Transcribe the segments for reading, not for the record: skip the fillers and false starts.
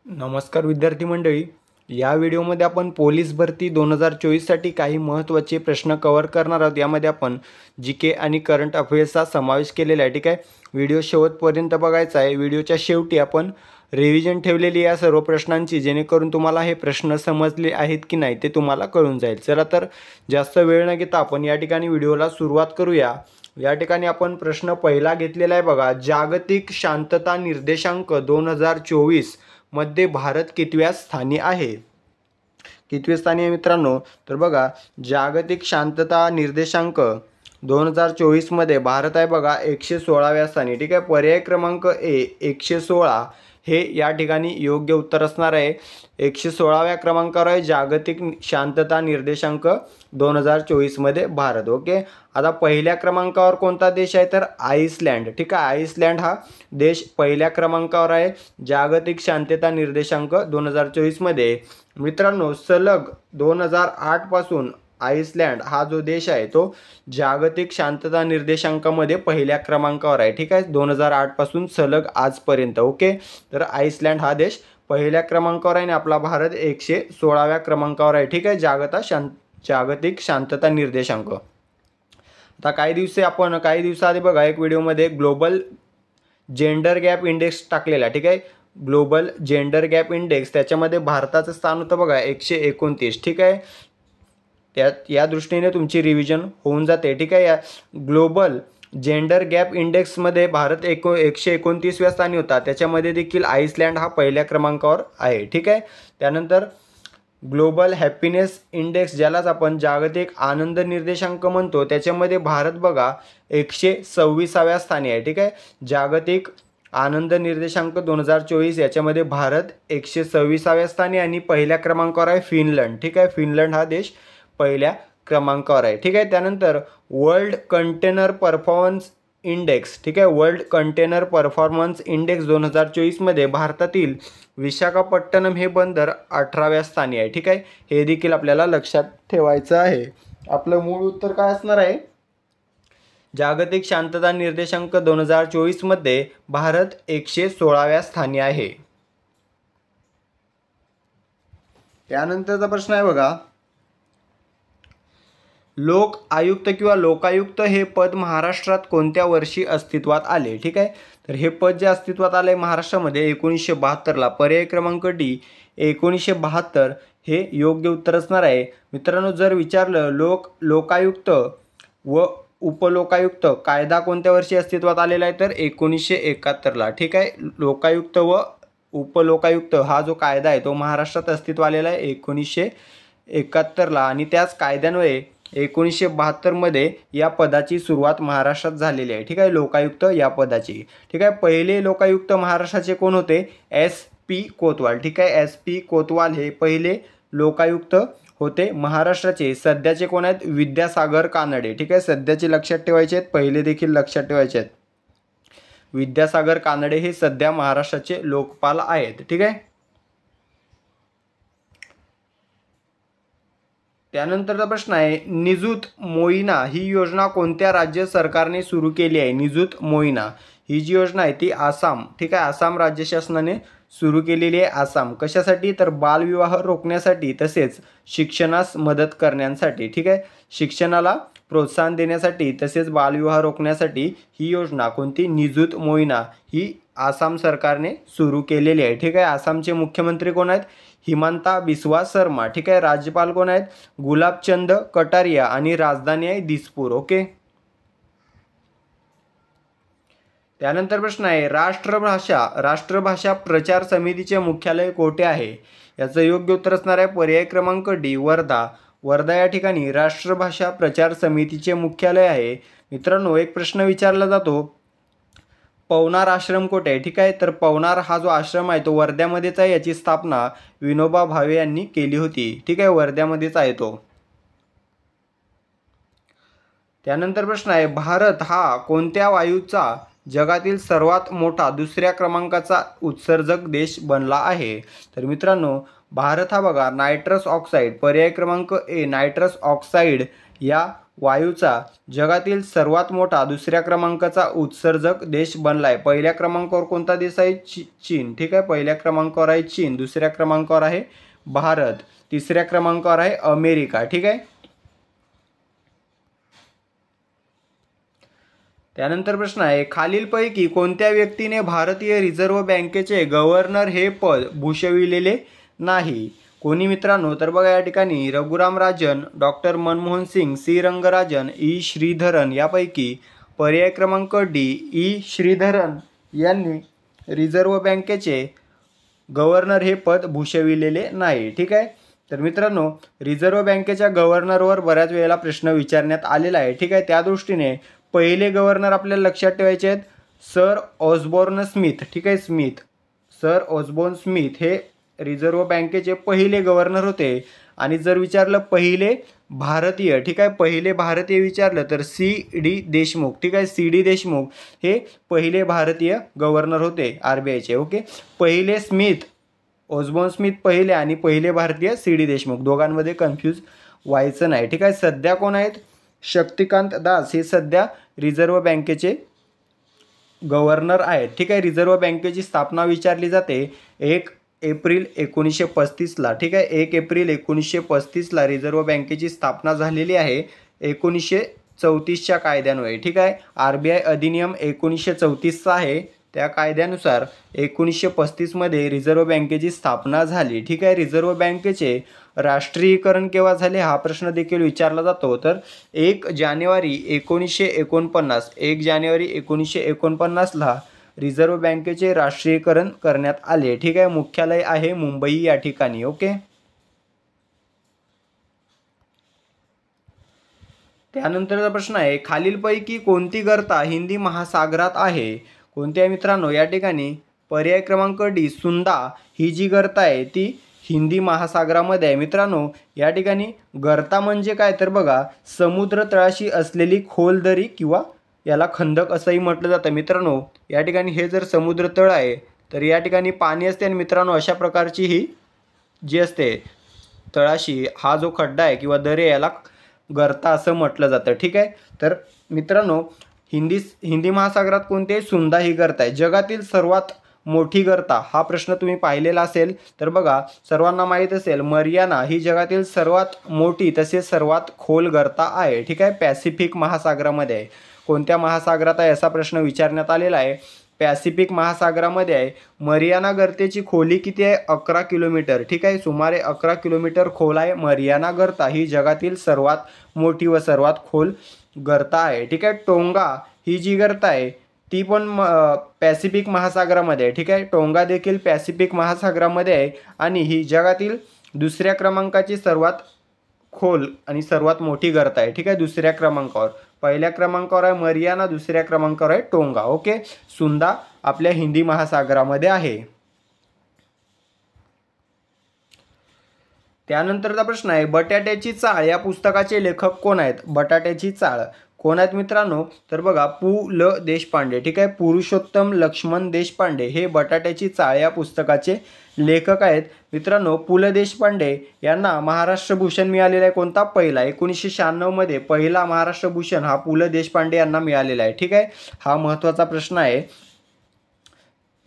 नमस्कार विद्यार्थी मंडळी, या व्हिडिओमध्ये आपण पोलीस भरती 2024साठी काही महत्त्वाचे प्रश्न कव्हर करणार आहोत। यामध्ये आपण जीके आणि करंट अफेअर्सचा समावेश केलेला आहे। ठीक आहे, व्हिडिओ शेवटपर्यंत बघायचा आहे। व्हिडिओच्या शेवटी आपण रिव्हिजन ठेवलेली या सर्व प्रश्नांची, जेणेकरून तुम्हाला हे प्रश्न समजले आहेत की नाही ते तुम्हाला कळून जाईल। चला तर जास्त वेळ न घेता आपण या ठिकाणी व्हिडिओला सुरुवात करूया। या ठिकाणी आपण प्रश्न पहिला घेतलेला आहे बघा, जागतिक शांतता निर्देशांक 2024 मध्ये भारत कितव्या स्थानी आहे? कितव्या स्थानी आहे मित्रांनो? तर बघा, जागतिक शांतता निर्देशांक 2024 मध्ये भारत आहे बघा 116व्या स्थानी। ठीक आहे, पर्याय क्रमांक ए 116 हे या ठिकाणी योग्य उत्तर असणार आहे। 116व्या क्रमांकावर आहे जागतिक शांतता निर्देशांक 2024 मध्ये भारत। ओके, आता पहिल्या क्रमांकावर कोणता देश आहे? तर आइसलँड। ठीक आहे, आइसलँड हा देश पहिल्या क्रमांकावर आहे जागतिक शांतता निर्देशांक 2024 मध्ये। मित्रांनो, सलग 2008 पासून आइसलँड हा जो देश आहे तो जागतिक शांतता निर्देशांकामध्ये पहिल्या क्रमांकावर आहे। ठीक आहे, 2008 पासून सलग आजपर्यंत। ओके, तर आइसलँड हा देश पहिल्या क्रमांकावर आहे आणि आपला भारत 116व्या क्रमांकावर आहे। ठीक आहे, जागतिक शांतता निर्देशांक। आता काही दिवसाआधी बघा एक व्हिडिओमध्ये ग्लोबल जेंडर गॅप इंडेक्स टाकलेला। ठीक आहे, ग्लोबल जेंडर गॅप इंडेक्स, त्याच्यामध्ये भारताचं स्थान होतं बघा 129। ठीक आहे, या दृष्टीने तुमची रिव्हिजन होऊन जाते। ठीक आहे, या ग्लोबल जेंडर गॅप इंडेक्समध्ये भारत 129व्या स्थानी होता। त्याच्यामध्ये देखील आइसलँड हा पहिल्या क्रमांकावर आहे। ठीक आहे, त्यानंतर ग्लोबल हॅपीनेस इंडेक्स, ज्यालाच आपण जागतिक आनंद निर्देशांक म्हणतो, त्याच्यामध्ये भारत बघा 126व्या स्थानी आहे। ठीक आहे, जागतिक आनंद निर्देशांक 2024 याच्यामध्ये भारत 126व्या स्थानी आणि पहिल्या क्रमांकावर आहे फिनलंड। ठीक आहे, फिनलंड हा देश पहिल्या क्रमांकावर आहे। ठीक आहे, त्यानंतर वर्ल्ड कंटेनर परफॉर्मन्स इंडेक्स, ठीक आहे, वर्ल्ड कंटेनर परफॉर्मन्स इंडेक्स 2024 मध्ये भारतातील विशाखापट्टणम हे बंदर 18व्या स्थानी आहे। ठीक आहे, हे देखील आपल्याला लक्षात ठेवायचं आहे। आपलं मूळ उत्तर काय असणार आहे? जागतिक शांतता निर्देशांक 2024 मध्ये भारत 116व्या स्थानी आहे। त्यानंतरचा प्रश्न आहे बघा, लोक आयुक्त किंवा लोकायुक्त हे पद महाराष्ट्रात कोणत्या वर्षी अस्तित्वात आले? ठीक आहे, तर हे पद जे अस्तित्वात आले महाराष्ट्रामध्ये 1972ला। पर्याय क्रमांक डी 1972 हे योग्य उत्तर असणार आहे। मित्रांनो, जर विचारलं लोकायुक्त व उपलोकायुक्त कायदा कोणत्या वर्षी अस्तित्वात आलेला आहे, तर 1971ला। ठीक आहे, लोकायुक्त व उपलोकायुक्त हा जो कायदा आहे तो महाराष्ट्रात अस्तित्वात आलेला आहे 1971ला आणि त्याच कायद्यान्वये 1972 मध्ये या पदाची सुरुवात महाराष्ट्रात झालेली आहे। ठीक आहे, लोकायुक्त या पदाची। ठीक आहे, पहिले लोकायुक्त महाराष्ट्राचे कोण होते? SP कोतवाल। ठीक आहे, SP कोतवाल हे पहिले लोकायुक्त होते महाराष्ट्राचे। सध्याचे कोण आहेत? विद्यासागर कानडे। ठीक आहे, सध्याचे लक्षात ठेवायचे आहेत, पहिले देखील लक्षात ठेवायचे आहेत। विद्यासागर कानडे हे सध्या महाराष्ट्राचे लोकपाल आहेत। ठीक आहे, त्यानंतरचा प्रश्न आहे, निजुत मोइना ही योजना कोणत्या राज्य सरकारने सुरू केली आहे? निजुत मोइना ही जी योजना आहे ती आसाम, ठीक आहे, आसाम राज्य शासनाने सुरू केलेली आहे। आसाम कशासाठी? तर बालविवाह रोखण्यासाठी तसेच शिक्षणास मदत करण्यासाठी। ठीक आहे, शिक्षणाला प्रोत्साहन देण्यासाठी तसेच बालविवाह रोखण्यासाठी ही योजना कोणती? निजुत मोइना ही आसाम सरकारने सुरू केलेली आहे। ठीक आहे, आसामचे मुख्यमंत्री कोण आहेत? हिमांता बिस्वा शर्मा। ठीक आहे, राज्यपाल कोण आहेत? गुलाबचंद कटारिया आणि राजधानी आहे दिसपूर। ओके, त्यानंतर प्रश्न आहे, राष्ट्रभाषा प्रचार समितीचे मुख्यालय कोठे आहे? याचं योग्य उत्तर असणार आहे पर्याय क्रमांक डी वर्धा। वर्धा या ठिकाणी राष्ट्रभाषा प्रचार समितीचे मुख्यालय आहे। मित्रांनो, एक प्रश्न विचारला जातो, पवनार आश्रम कोठे आहे? ठीक आहे, तर पवनार हा जो आश्रम आहे तो वर्ध्यामध्येच आहे। याची स्थापना विनोबा भावे यांनी केली होती। ठीक आहे, वर्ध्यामध्येच आहे तो। त्यानंतर प्रश्न आहे, भारत हा कोणत्या वायूचा जगातील सर्वात मोठा दुसऱ्या क्रमांकाचा उत्सर्जक देश बनला आहे? तर मित्रांनो, भारत हा बघा नायट्रस ऑक्साईड, पर्याय क्रमांक ए नायट्रस ऑक्साईड या वायूचा जगातील सर्वात मोठा दुसऱ्या क्रमांकाचा उत्सर्जक देश बनला आहे? पहिल्या क्रमांकावर कोणता देश आहे? चीन. ठीक आहे, पहिल्या क्रमांकावर आहे चीन, दुसऱ्या क्रमांकावर आहे भारत, तिसऱ्या क्रमांकावर आहे अमेरिका. ठीक आहे. त्यानंतर प्रश्न आहे, खालीलपैकी कोणत्या व्यक्तीने भारतीय रिझर्व्ह बँकेचे गव्हर्नर हे पद भूषविलेले नाही? कोणी मित्रांनो? तर बघा या ठिकाणी Raghuram Rajan, doctor Manmohan Singh, C Rangarajan, E Sreedharan यापैकी पर्याय क्रमांक डी ई श्रीधरन यांनी रिझर्व्ह बँकेचे गव्हर्नर हे पद भूषविलेले नाही. ठीक आहे. तर मित्रांनो, रिझर्व्ह बँकेच्या गव्हर्नरवर बऱ्याच वेळेला प्रश्न विचारण्यात आलेला आहे. ठीक आहे. त्या दृष्टीने पहिले गव्हर्नर आपल्याला लक्षात ठेवायचे आहेत सर ऑस्बॉर्न स्मिथ. ठीक आहे, स्मिथ, सर ऑस्बॉर्न स्मिथ हे रिझर्व्ह बँकेचे पहिले गव्हर्नर होते. आणि जर विचारलं पहिले भारतीय, ठीक आहे, पहिले भारतीय विचारलं तर सी डी देशमुख. ठीक आहे, सी डी देशमुख हे पहिले भारतीय गव्हर्नर होते RBIचे. ओके, पहिले स्मिथ, ऑस्बॉर्न स्मिथ पहिले आणि पहिले भारतीय सी डी देशमुख, दोघांमध्ये कन्फ्यूज व्हायचं नाही. ठीक आहे. सध्या कोण आहेत? शक्तिकांत दास हे सध्या रिझर्व्ह बँकेचे गव्हर्नर आहेत. ठीक आहे. रिझर्व्ह बँकेची स्थापना विचारली जाते 1 एप्रिल 1935ला. ठीक आहे, 1 एप्रिल 1935ला रिझर्व्ह बँकेची स्थापना झालेली आहे 1934च्या कायद्यान्वये. ठीक आहे, RBI अधिनियम 1934चा आहे. त्या कायद्यानुसार 1935मध्ये रिझर्व्ह बँकेची स्थापना झाली. ठीक आहे. रिझर्व्ह बँकेचे राष्ट्रीयकरण केव्हा झाले हा प्रश्न देखील विचारला जातो. तर 1 जानेवारी 1949, 1 जानेवारी 1949ला रिझर्व्ह बँकेचे राष्ट्रीयकरण करण्यात आले. ठीक आहे. मुख्यालय आहे मुंबई या ठिकाणी. ओके. त्यानंतरचा प्रश्न आहे, खालीलपैकी कोणती गर्ता हिंदी महासागरात आहे? कोणत्या मित्रांनो? या ठिकाणी पर्याय क्रमांक डी सुंदा ही जी गर्ता आहे ती हिंदी महासागरामध्ये आहे. मित्रांनो, या ठिकाणी गर्ता म्हणजे काय तर बघा, समुद्र तळाशी असलेली खोल दरी किंवा याला खंदक असंही म्हटलं जातं. मित्रांनो, या ठिकाणी हे जर समुद्र तळ आहे तर या ठिकाणी पाणी असते आणि मित्रांनो अशा प्रकारची ही जी असते तळाशी हा जो खड्डा आहे किंवा दरी याला गर्ता असं म्हटलं जातं. ठीक आहे. तर मित्रांनो, हिंदी महासागरात कोणते? सुंदा ही गर्ता आहे. जगातील सर्वात मोठी गर्ता हा प्रश्न तुम्ही पाहिलेला असेल तर बघा, सर्वांना माहीत असेल मरियाना ही जगातील सर्वात मोठी तसेच सर्वात खोल गर्ता आहे. ठीक आहे, पॅसिफिक महासागरामध्ये आहे. कोणत्या महासागरात आहे असा प्रश्न विचारण्यात आलेला आहे. पॅसिफिक महासागरामध्ये आहे. मरियाना गर्तेची खोली किती आहे? 11 किलोमीटर. ठीक आहे, सुमारे 11 किलोमीटर खोल आहे मरियाना गर्ता. ही जगातील सर्वात मोठी व सर्वात खोल गर्ता आहे. ठीक आहे. टोंगा ही जी गर्ता आहे ती पण पॅसिफिक महासागरामध्ये आहे. ठीक आहे, टोंगा देखील पॅसिफिक महासागरामध्ये आहे आणि ही जगातील दुसऱ्या क्रमांकाची सर्वात खोल आणि सर्वात मोठी गर्ता आहे. ठीक आहे, दुसऱ्या क्रमांकावर. पहिल्या क्रमांकावर आहे मरियाना, दुसऱ्या क्रमांकावर आहे टोंगा. ओके, सुंदा आपल्या हिंदी महासागरामध्ये आहे. त्यानंतरचा प्रश्न आहे, बटाट्याची चाळ या पुस्तकाचे लेखक कोण आहेत? बटाट्याची चाळ कोण आहेत मित्रांनो? तर बघा, पु ल देशपांडे. ठीक आहे, पुरुषोत्तम लक्ष्मण देशपांडे हे बटाट्याची चाळ या पुस्तकाचे लेखक आहेत. मित्रांनो, पु ल देशपांडे यांना महाराष्ट्र भूषण मिळालेला आहे. कोणता? पहिला 1996मध्ये पहिला महाराष्ट्र भूषण हा पु ल देशपांडे यांना मिळालेला आहे. ठीक आहे, हा महत्त्वाचा प्रश्न आहे.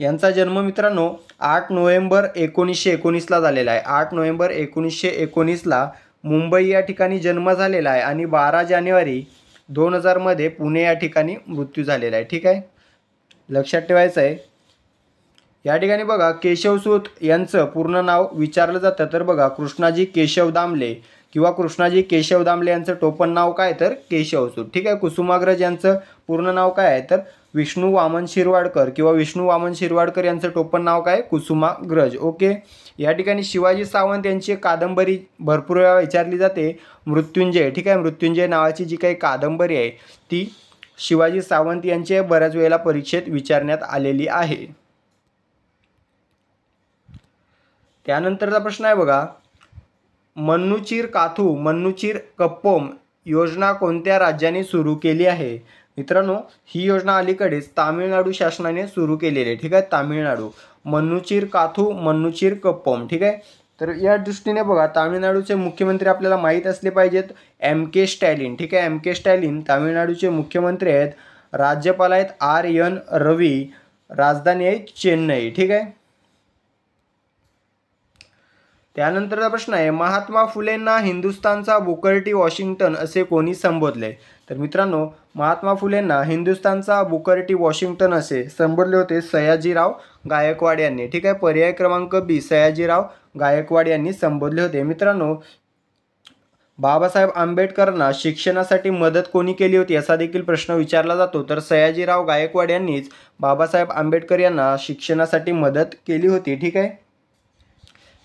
यांचा जन्म मित्रांनो 8 नोव्हेंबर 1919ला झालेला आहे. 8 नोव्हेंबर 1919ला मुंबई या ठिकाणी जन्म झालेला आहे आणि 12 जानेवारी 2000मध्ये पुणे या ठिकाणी मृत्यू झालेला आहे. ठीक आहे, लक्षात ठेवायचं आहे. या ठिकाणी बघा, केशवसूत यांचं पूर्ण नाव विचारलं जातं तर बघा, कृष्णाजी केशव दामले किंवा कृष्णाजी केशव दामले यांचं टोपण नाव काय तर केशवसूत. ठीक आहे, कुसुमाग्रज यांचं पूर्ण नाव काय आहे तर विष्णू वामन शिरवाडकर किंवा विष्णू वामन शिरवाडकर यांचं टोपण नाव काय? कुसुमाग्रज. ओके. या ठिकाणी शिवाजी सावंत यांची एक कादंबरी भरपूर वेळा विचारली जाते, मृत्युंजय. ठीक आहे, मृत्युंजय नावाची जी काही कादंबरी आहे ती शिवाजी सावंत यांची बऱ्याच वेळेला परीक्षेत विचारण्यात आलेली आहे. त्यानंतरचा प्रश्न आहे बघा, मन्नूचिर काथू मन्नूचिर कप्पोम योजना कोणत्या राज्याने सुरू केली आहे? मित्रांनो, ही योजना अलीकडेच तामिळनाडू शासनाने सुरू केलेली आहे. ठीक आहे, तामिळनाडू. मन्नूचिर काथू मन्नूचिर कप्पोम. ठीक आहे, तर या दृष्टीने बघा तामिळनाडूचे मुख्यमंत्री आपल्याला माहीत असले पाहिजेत, M.K. स्टॅलिन. ठीक आहे, M.K. स्टॅलिन तामिळनाडूचे मुख्यमंत्री आहेत. राज्यपाल आहेत R.N. रवी. राजधानी आहे चेन्नई. ठीक आहे. त्यानंतरचा प्रश्न आहे, महात्मा फुलेंना हिंदुस्थानचा बुकर टी वॉशिंग्टन असे कोणी संबोधले? तर मित्रांनो, महात्मा फुलेंना हिंदुस्थानचा बुकर टी वॉशिंग्टन असे संबोधले होते सयाजीराव गायकवाड यांनी. ठीक आहे, पर्याय क्रमांक बी, सयाजीराव गायकवाड यांनी संबोधले होते. मित्रांनो, बाबासाहेब आंबेडकरांना शिक्षणासाठी मदत कोणी केली होती असा देखील प्रश्न विचारला जातो. तर सयाजीराव गायकवाड यांनीच बाबासाहेब आंबेडकर यांना शिक्षणासाठी मदत केली होती. ठीक आहे.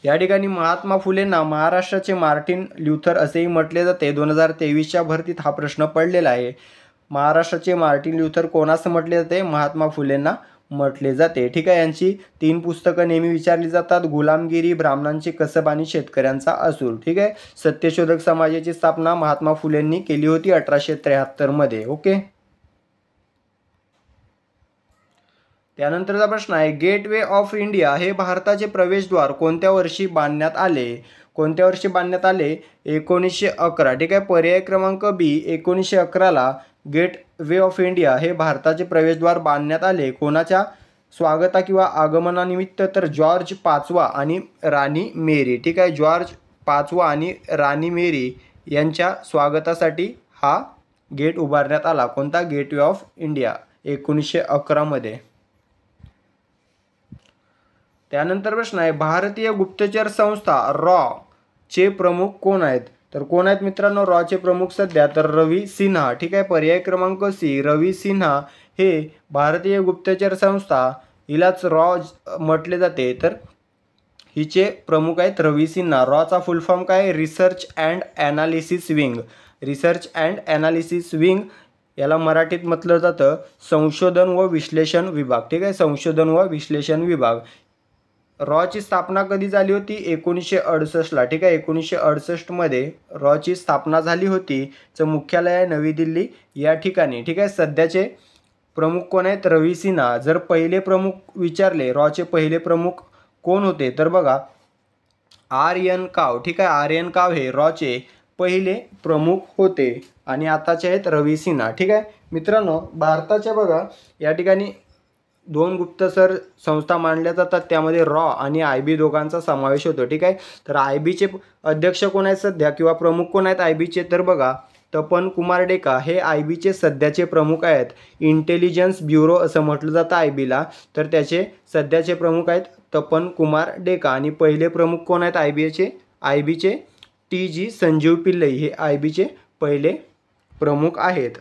या ठिकाणी महात्मा फुलेंना महाराष्ट्राचे मार्टिन ल्युथर असेही म्हटले जाते. 2023च्या भरतीत हा प्रश्न पडलेला आहे. महाराष्ट्राचे मार्टिन ल्युथर कोणास म्हटले जाते? महात्मा फुलेंना म्हटले जाते. ठीक आहे. यांची 3 पुस्तकं नेहमी विचारली जातात, गुलामगिरी, ब्राह्मणांचे कसब आणि शेतकऱ्यांचा असूर. ठीक आहे. सत्यशोधक समाजाची स्थापना महात्मा फुलेंनी केली होती 1873 मध्ये. ओके. त्यानंतरचा प्रश्न आहे, गेटवे ऑफ इंडिया हे भारताचे प्रवेशद्वार कोणत्या वर्षी बांधण्यात आले? कोणत्या वर्षी बांधण्यात आले? 1911. ठीक आहे. पर्याय क्रमांक बी, 1911ला गेटवे ऑफ इंडिया हे भारताचे प्रवेशद्वार बांधण्यात आले. कोणाच्या स्वागता किंवा आगमनानिमित्त? तर जॉर्ज पाचवा आणि राणी मेरी. ठीक आहे. जॉर्ज पाचवा आणि राणी मेरी यांच्या स्वागतासाठी हा गेट उभारण्यात आला. कोणता? गेटवे ऑफ इंडिया 1911 मध्ये. त्यानंतर प्रश्न आहे, भारतीय गुप्तचर संस्था रॉ चे प्रमुख कोण आहेत? तर कोण आहेत मित्रांनो रॉ चे प्रमुख सध्या? तर रवी सिन्हा. ठीक आहे. पर्याय क्रमांक सी, रवी सिन्हा हे भारतीय गुप्तचर संस्था, हिलाच रॉ म्हटले जाते. तर हिचे प्रमुख आहेत रवी सिन्हा. रॉचा फुल फॉर्म काय? Research and analysis wing. Research and analysis wing याला मराठीत म्हटलं जातं संशोधन व विश्लेषण विभाग. ठीक आहे. संशोधन व विश्लेषण विभाग. रॉची स्थापना कधी झाली होती? 1968ला. ठीक आहे. 1968 मध्ये रॉची स्थापना झाली होती. चं मुख्यालय आहे नवी दिल्ली या ठिकाणी. ठीक आहे. सध्याचे प्रमुख कोण आहेत? रवी सिन्हा. जर पहिले प्रमुख विचारले, रॉचे पहिले प्रमुख कोण होते? तर बघा R.N. काव. ठीक आहे. R.N. काव हे रॉचे पहिले प्रमुख होते आणि आताचे आहेत रवी सिन्हा. ठीक आहे. मित्रांनो, भारताच्या बघा या ठिकाणी 2 गुप्तचर संस्था मानल्या जातात, त्यामध्ये रॉ आणि IB दोघांचा समावेश होतो. ठीक आहे. तर IBचे अध्यक्ष कोण आहेत सध्या किंवा प्रमुख कोण आहेत IBचे? तर बघा तपन कुमार डेका हे IBचे सध्याचे प्रमुख आहेत. इंटेलिजन्स ब्युरो असं म्हटलं जातं IBला. तर त्याचे सध्याचे प्रमुख आहेत तपन कुमार डेका आणि पहिले प्रमुख कोण आहेत IBचे? TG संजीव पिल्लई हे IBचे पहिले प्रमुख आहेत.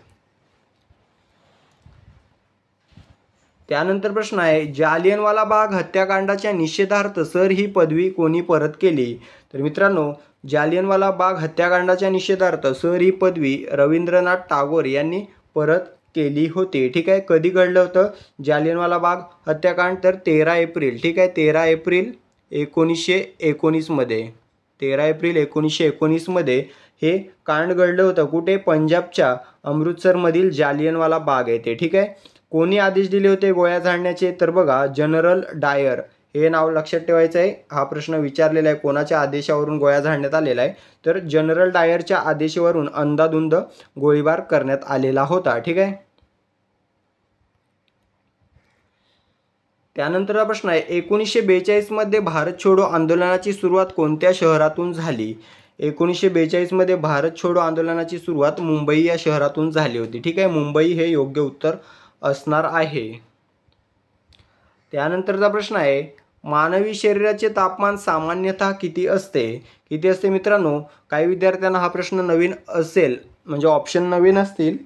त्यानंतर प्रश्न आहे, जालियनवाला बाग हत्याकांडाच्या निषेधार्थ सर ही पदवी कोणी परत केली? तर मित्रांनो, जालियनवाला बाग हत्याकांडाच्या निषेधार्थ सर ही पदवी रवींद्रनाथ टागोर यांनी परत केली होती. ठीक आहे. कधी घडलं होतं जालियनवाला बाग हत्याकांड? तर 13 एप्रिल. ठीक आहे. 13 एप्रिल 1919 मध्ये. 13 एप्रिल 1919 मध्ये हे कांड घडलं होतं. कुठे? पंजाबच्या अमृतसरमधील जालियनवाला बाग येथे. ठीक आहे. कोणी आदेश दिले होते गोळ्या झाडण्याचे? तर बघा जनरल डायर हे नाव लक्षात ठेवायचं आहे. हा प्रश्न विचारलेला आहे, कोणाच्या आदेशावरून गोळ्या झाडण्यात आलेला आहे? तर जनरल डायरच्या आदेशावरून अंधाधुंद गोळीबार करण्यात आलेला होता. ठीक आहे. त्यानंतरचा प्रश्न आहे, 1942 मध्ये भारत छोडो आंदोलनाची सुरुवात कोणत्या शहरातून झाली? 1942 मध्ये भारत छोडो आंदोलनाची सुरुवात मुंबई या शहरातून झाली होती. ठीक आहे. मुंबई हे योग्य उत्तर असणार आहे. त्यानंतरचा प्रश्न आहे, मानवी शरीराचे तापमान सामान्यतः किती असते? किती असते मित्रांनो? काही विद्यार्थ्यांना हा प्रश्न नवीन असेल, म्हणजे ऑप्शन नवीन असतील,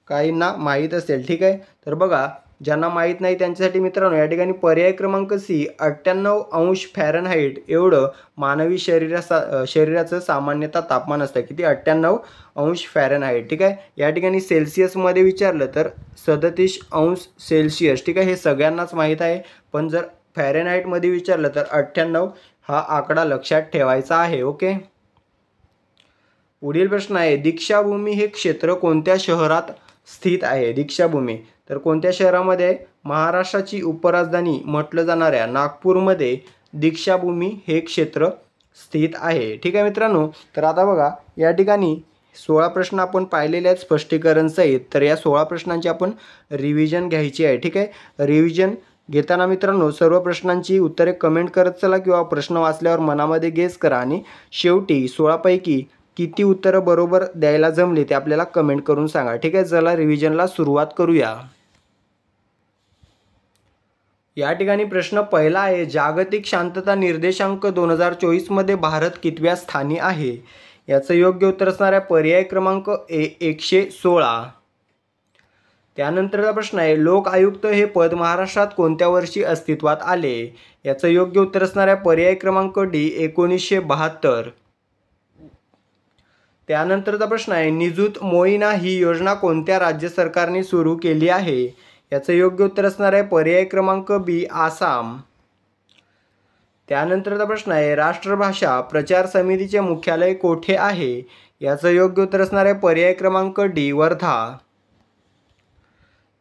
काहींना माहीत असेल. ठीक आहे. तर बघा ज्यांना माहीत नाही त्यांच्यासाठी मित्रांनो या ठिकाणी पर्याय क्रमांक सी 98 अंश फॅरनहाईट एवढं मानवी शरीराचं सामान्यतः तापमान असतं. किती? 98 अंश फॅरनहाईट. ठीक आहे. या ठिकाणी सेल्सिअसमध्ये विचारलं तर 37 अंश सेल्सिअस. ठीक आहे. हे सगळ्यांनाच माहीत आहे, पण जर फॅरनहाईटमध्ये विचारलं तर 98 हा आकडा लक्षात ठेवायचा आहे. ओके. पुढील प्रश्न आहे, दीक्षाभूमी हे क्षेत्र कोणत्या शहरात स्थित आहे? दीक्षाभूमी तर कोणत्या शहरामध्ये? महाराष्ट्राची उपराजधानी म्हटलं जाणाऱ्या नागपूरमध्ये दीक्षाभूमी हे क्षेत्र स्थित आहे। ठीक आहे मित्रांनो, तर आता बघा या ठिकाणी 16 प्रश्न आपण पाहिलेले आहेत स्पष्टीकरण सहित। तर या 16 प्रश्नांची आपण रिव्हिजन घ्यायची आहे। ठीक आहे, रिव्हिजन घेताना मित्रांनो सर्व प्रश्नांची उत्तरे कमेंट करत चला किंवा प्रश्न वाचल्यावर मनामध्ये गेस करा आणि शेवटी 16 पैकी किती उत्तरं बरोबर द्यायला जमले ते आपल्याला कमेंट करून सांगा। ठीक आहे, चला रिव्हिजनला सुरुवात करूया। या ठिकाणी प्रश्न पहिला आहे, जागतिक शांतता निर्देशांक 2024 मध्ये भारत कितव्या स्थानी आहे? याचं योग्य उत्तर असणार आहे पर्याय क्रमांक 116। त्यानंतरचा प्रश्न आहे, लोक आयुक्त हे पद महाराष्ट्रात कोणत्या वर्षी अस्तित्वात आले? याचं योग्य उत्तर असणार आहे पर्याय क्रमांक डी 1972। त्यानंतरचा प्रश्न आहे, निजुत मोइना ही योजना कोणत्या राज्य सरकारने सुरू केली आहे? याचं योग्य उत्तर असणार आहे पर्याय क्रमांक बी आसाम। त्यानंतरचा प्रश्न आहे, राष्ट्रभाषा प्रचार समितीचे मुख्यालय कोठे आहे? याचं योग्य उत्तर असणार आहे पर्याय क्रमांक डी वर्धा।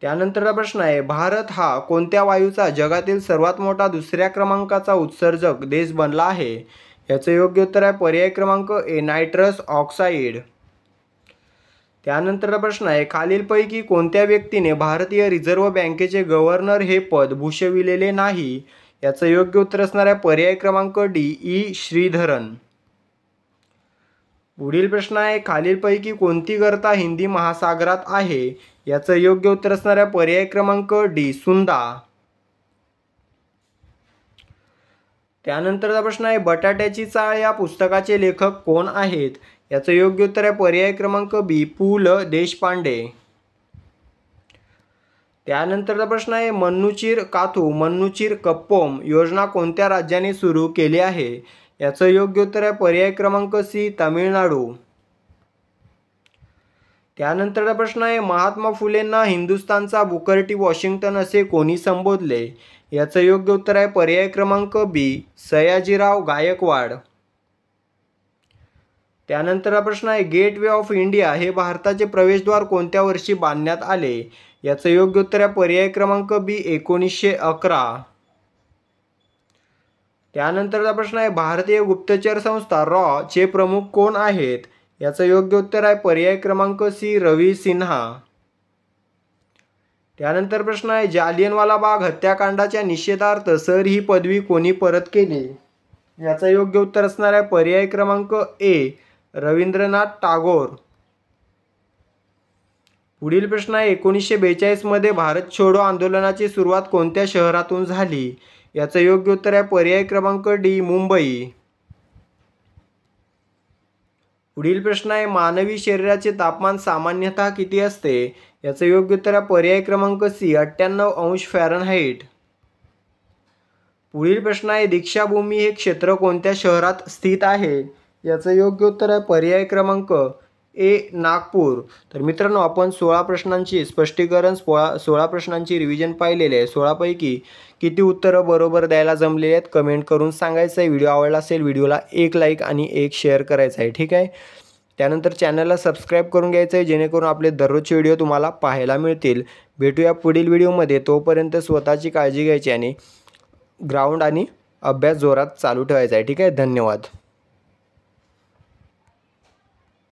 त्यानंतरचा प्रश्न आहे, भारत हा कोणत्या वायूचा जगातील सर्वात मोठा दुसऱ्या क्रमांकाचा उत्सर्जक देश बनला आहे? याचं योग्य उत्तर आहे पर्याय क्रमांक ए नायट्रस ऑक्साईड। त्यानंतरचा प्रश्न आहे, खालीलपैकी कोणत्या व्यक्तीने भारतीय रिझर्व्ह बँकेचे गव्हर्नर हे पद भूषविलेले नाही? याचं योग्य उत्तर असणार आहे पर्याय क्रमांक डी ई श्रीधरन। पुढील प्रश्न आहे, खालीलपैकी कोणती गर्ता हिंदी महासागरात आहे? याचं योग्य उत्तर असणार आहे पर्याय क्रमांक डी सुंदा। त्यानंतरचा प्रश्न आहे, बटाट्याची चाळ या पुस्तकाचे लेखक कोण आहेत? याचं योग्य उत्तर आहे पर्याय क्रमांक बी पु ल देशपांडे। त्यानंतरचा प्रश्न आहे, मन्नुचीर काथू मन्नुचीर कप्पोम योजना कोणत्या राज्याने सुरू केली आहे? याचं योग्य उत्तर आहे पर्याय क्रमांक सी तामिळनाडू। त्यानंतरचा प्रश्न आहे, महात्मा फुलेंना हिंदुस्थानचा बुकर टी वॉशिंग्टन असे कोणी संबोधले? याचं योग्य उत्तर आहे पर्याय क्रमांक बी सयाजीराव गायकवाड। त्यानंतरचा प्रश्न आहे, गेट वे ऑफ इंडिया हे भारताचे प्रवेशद्वार कोणत्या वर्षी बांधण्यात आले? याचं योग्य उत्तर आहे पर्याय क्रमांक बी 1911। त्यानंतरचा प्रश्न आहे, भारतीय गुप्तचर संस्था रॉ चे प्रमुख कोण आहेत? याचं योग्य उत्तर आहे पर्याय क्रमांक सी रवी सिन्हा। त्यानंतर प्रश्न आहे, जालियनवाला बाग हत्याकांडाच्या निषेधार्थ सर ही पदवी कोणी परत केली? याचं योग्य उत्तर असणार आहे पर्याय क्रमांक ए रवींद्रनाथ टागोर। पुढील प्रश्न आहे, 1942 मध्ये भारत छोडो आंदोलनाची सुरुवात कोणत्या शहरातून झाली? याचं योग्य उत्तर आहे पर्याय क्रमांक डी मुंबई। पुढील प्रश्न आहे, मानवी शरीराचे तापमान सामान्यतः किती असते? याचं योग्य उत्तर आहे पर्याय क्रमांक सी 98 अंश फॅरनहाइट। पुढील प्रश्न आहे, दीक्षाभूमी हे क्षेत्र कोणत्या शहरात स्थित आहे? याचं योग्य उत्तर आहे पर्याय क्रमांक ए नागपूर। तर मित्रांनो आपण 16 प्रश्नांची स्पष्टीकरण 16 प्रश्नांची रिव्हिजन पाहिलेले आहे। 16 पैकी किती उत्तरं बरोबर द्यायला जमले आहेत कमेंट करून सांगायचं आहे। व्हिडिओ आवडला असेल व्हिडिओला एक लाईक आणि एक शेअर करायचं आहे। ठीक आहे, त्यानंतर चॅनलला सबस्क्राईब करून घ्यायचं आहे जेणेकरून आपले दररोजचे व्हिडिओ तुम्हाला पाहायला मिळतील। भेटूया पुढील व्हिडिओमध्ये, तोपर्यंत स्वतःची काळजी घ्यायची आणि ग्राउंड आणि अभ्यास जोरात चालू ठेवायचा आहे। ठीक आहे, धन्यवाद।